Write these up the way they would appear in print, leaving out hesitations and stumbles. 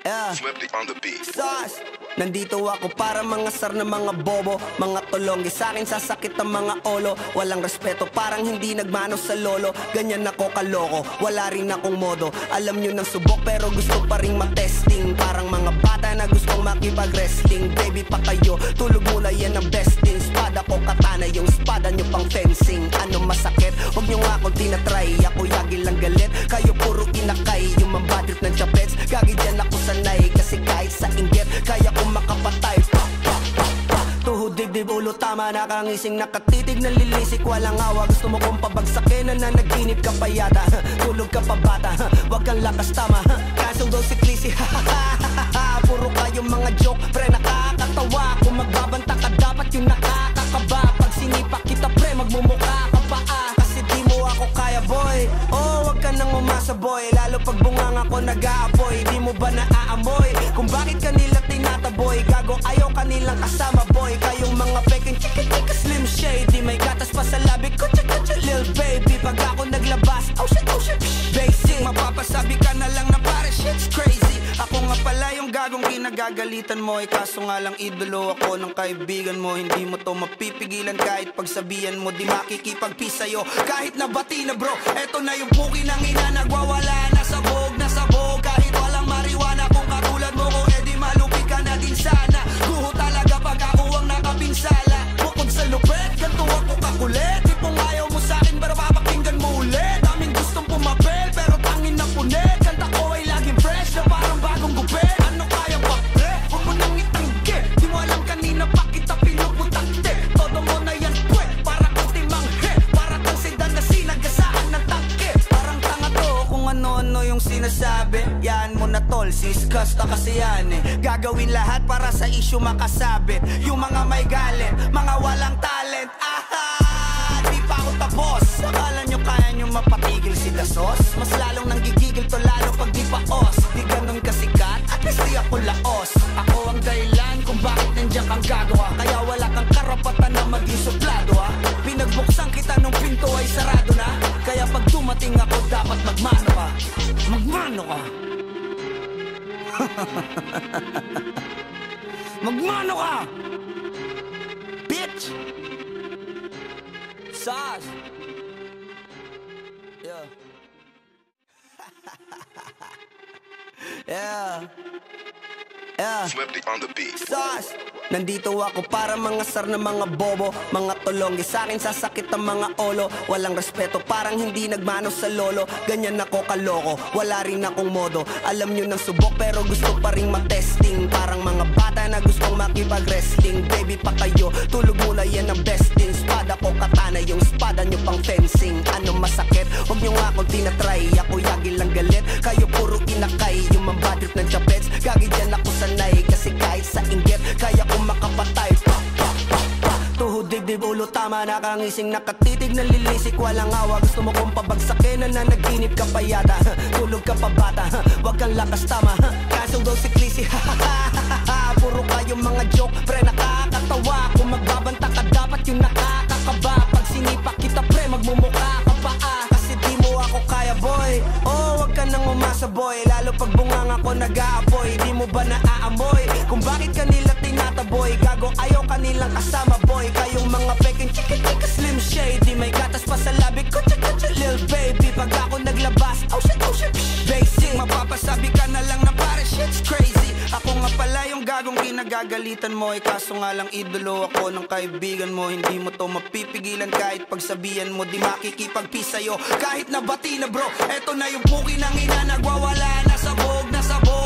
Swifty on the beat. Sauce. Nandito ako para mangasar na mga bobo, mga tulonggi sa akin sasakit ang mga olo. Walang respeto, parang hindi nagmano sa lolo. Ganyan ako kaloko, wala rin akong modo. Alam nyo ng subok pero gusto pa rin matesting. Parang mga bata na gustong makipag-wrestling. Baby pa kayo, tulog muna yan ang besting. Spada ko katana, yung spada nyo pang fencing. Ano masakit? Huwag nyo nga akong tinatry. Ako yagi lang galit, kayo puro inakay. Yung mambadrip ng chapets, gagi dyan ako sanay. Kasi kahit sa inggit, kaya kong makapatay. Tuhod, dibdib, ulo, tama, nakangising, nakatitig, nalilisik, walang awa. Gusto mo kong pabagsakin, nananaginip ka pa yata. Tulog ka pa bata, wag kang lakas, tama. Kaso daw si Clissy, puro kayong mga joke, pre, nakakatawa. Kung magbabanta ka, dapat yung nakakakaba. Pag sinipak kita, pre, magmumukha ka pa, kasi di mo ako kaya, boy. Oh, wag ka nang umasa, boy. Lalo pag bunganga ko nag-aapoy. Di mo ba naaamoy kung bakit kanila tinataboy? Gago, ayaw kanilang kasama, boy. Kayong mga peking chika-chika slim shady. May gatas pa sa labi ko, chika-chika lil baby. Pag ako naglabas, oh shit, basic. Mapapasabi ka na lang na pare, shit's crazy. Ako nga pala yung gagong kinagagalitan mo. Kaso nga lang idolo ako ng kaibigan mo. Hindi mo to mapipigilan kahit pagsabihan mo. Di makikipag-peace sa'yo kahit nabati na bro. Eto na yung puki ng ina, nagwawala na sabog. Kahit walang mariwana, kung katulad mo ko, edi malupi ka na din sana. Guho talaga pag ako ang nakapinsala. Bukod sa lupet, ganito ako kakulit. Tipong ayaw mo sa'kin, pero papakinggan mo ulit. Daming gustong pumapel, pero tangin na punit. Kanta ko ay laging fresh, na parang bagong gupit. Ano kaya ba, pre? Huwag mo nang itanggi. Di mo alam kanina pa kita pinuputakte. Todo mo na yan, pwe, para kang timanghe. Para kang sedan na sinagasaan ng tangke. Parang tanga to kung ano-ano yung sinasabi. Yan mo na tol, siskasta kasi yan Gagawin lahat para sa issue makasabit. Yung mga may galit, mga walang talent. Di pa ako tapos. Akala nyo kaya nyo mapatigil si Dasos? Mas lalong nanggigigil to lalo pag di paos. Di ganun kasikat, at least di ako laos. Ako ang dahilan kung bakit nandiyan kang gagawa. Kaya wala kang karapatan na maging suplado Pinagbuksan kita nung pinto ay sarado na. Kaya pag dumating ako dapat magmano ka. Magmano ka. Magmano ka, bitch. Sauce. Yeah. Swifty on the beat. Sauce. Nandito ako para mangasar na mga bobo, mga tulonggi sa akin sasakit ang mga olo. Walang respeto, parang hindi nagmano sa lolo. Ganyan ako kaloko, wala rin akong modo. Alam nyo ng subok pero gusto pa rin matesting. Parang mga bata na gustong makipag-wrestling. Baby pa kayo, tulog muna yan ang besting. Spada ko katana, yung spada nyo pang fencing. Ano masakit? Huwag nyo nga akong tinatry. Ako yagi lang galit, kayo puro inakay. Yung mambadrip ng chapets, gagi dyan ako sanay. Kasi kahit sa inggit, kaya kong makapatay. Tuhod, dibdib, ulo, tama, nakangising, nakatitig, nalilisik, walang awa. Gusto mo kong pabagsakin, nananaginip ka pa yata. Tulog ka pa bata, wag kang lakas, tama. Kaso daw si Clissy, puro kayong mga joke, pre, nakakatawa. Kung magbabanta ka, dapat yung nakakakaba. Pag sinipak kita, pre, magmumukha ka pa kasi di mo ako kaya, boy. Oh, wag ka nang umasa, boy. Lalo pag bunganga ko nag-aapoy. Di mo ba naaamoy kung bakit kanila tinataboy? Gago, ayaw kanilang kasama, boy. Kayong mga peking chika-chika slim shady. May gatas pa sa labi ko, chika-chika lil baby. Pag ako naglabas, oh shit, basic. Mapapasabi ka na lang na pare, shit's crazy. Ako nga pala yung gagong kinagagalitan mo. Kaso nga lang idolo ako ng kaibigan mo. Hindi mo to mapipigilan kahit pagsabihan mo. Di makikipag-peace sa'yo kahit nabati na bro. Eto na yung puki ng ina, nagwawala na sabog.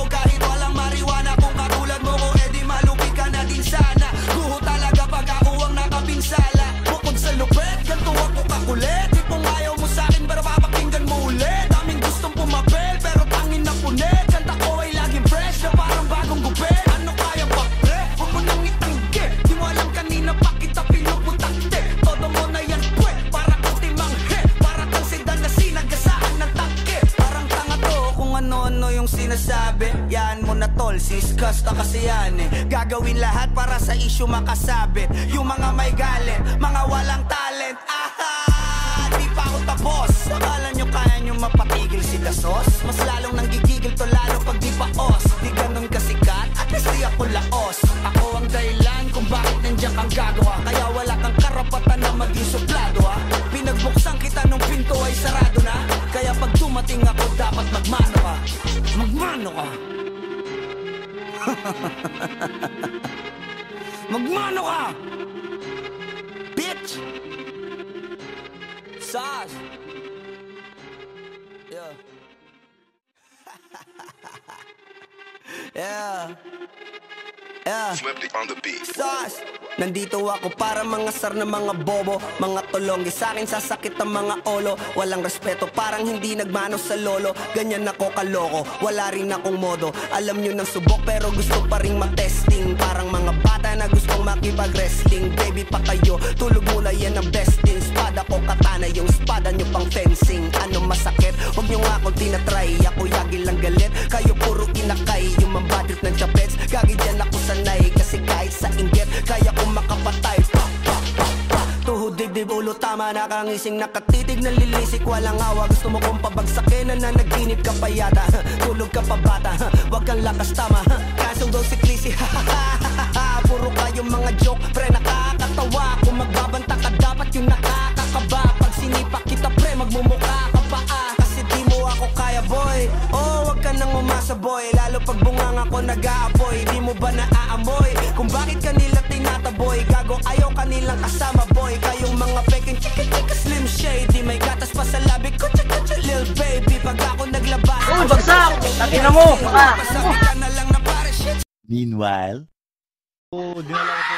Kahit walang mariwana, kung katulad mo ko, edi malupi ka na din sana. Guho talaga pag ako ang nakapinsala. Bukod sa lupet, ganito ako kakulit. Tipong ayaw mo sa'kin, pero papakinggan mo ulit. Daming gustong pumapel, pero tangin na punit. Kanta ko ay laging fresh, na parang bagong gupit. Ano kaya ba, pre? Huwag mo nang itanggi. Di mo alam kanina pa kita pinuputakte. Todo mo na yan, pwe, para kang timanghe. Para kang sedan na sinagasaan ng tangke. Parang tanga to kung ano-ano yung sinasabi. Yan mo na tol, siskasta kasi yan Gagawin lahat para sa issue makasabit. Yung mga may galit, mga walang talent. Di pa ako tapos. Akala nyo kaya nyo mapatigil si Dasos? Mas lalong nanggigigil to lalo pag di paos. Di ganun Magmano ka! Bitch! Sas! Yeah. Yeah. Yeah. Swifty on the beat. Sas! Nandito ako para mga sar na mga bobo, mga tulonggi sa akin sasakit ang mga olo. Walang respeto, parang hindi nagmano sa lolo. Ganyan ako kaloko, wala rin akong modo. Alam nyo ng subok pero gusto pa rin matesting. Parang mga bata na gustong makipag-wrestling. Baby pa kayo, tulog muna yan ang besting. Spada ko katana, yung spada nyo pang fencing. Ano masakit? Huwag nyo nga akong tinatry. Ako yagi lang galit, kayo puro inakay. Yung mambadrip ng chapets, gagi dyan ako sanay. Kasi kahit sa inggit, kaya ko makapatay. Tuhod, dibdib, ulo, tama, nakangising, nakatitig, nalilisik, walang awa. Gusto mo kong pabagsakin, nananaginip ka pa yata. Tulog ka pa bata, wag kang lakas tama. Kasong daw si Clissy, puro kayong mga joke, pre nakakatawa. Kung magbabanta ka dapat yung nakakakaba. Pag sinipa kita pre, magmumukha ka pa kasi di mo ako kaya boy. Oh, wag ka nang umasa boy, lalo pag bungang ako nag-aapoy. Di mo ba naaamoy kung bakit kanila tinataboy? Gago ayaw kanilang kasama boy. Kayong mga peking chika slim shady, may gatas pa sa labi ko, chika lil baby. Pag ako naglabas, uy, bagsak! Takina mo! Pasabi ka na lang na pare shit. Meanwhile, Oh, dinala ko po.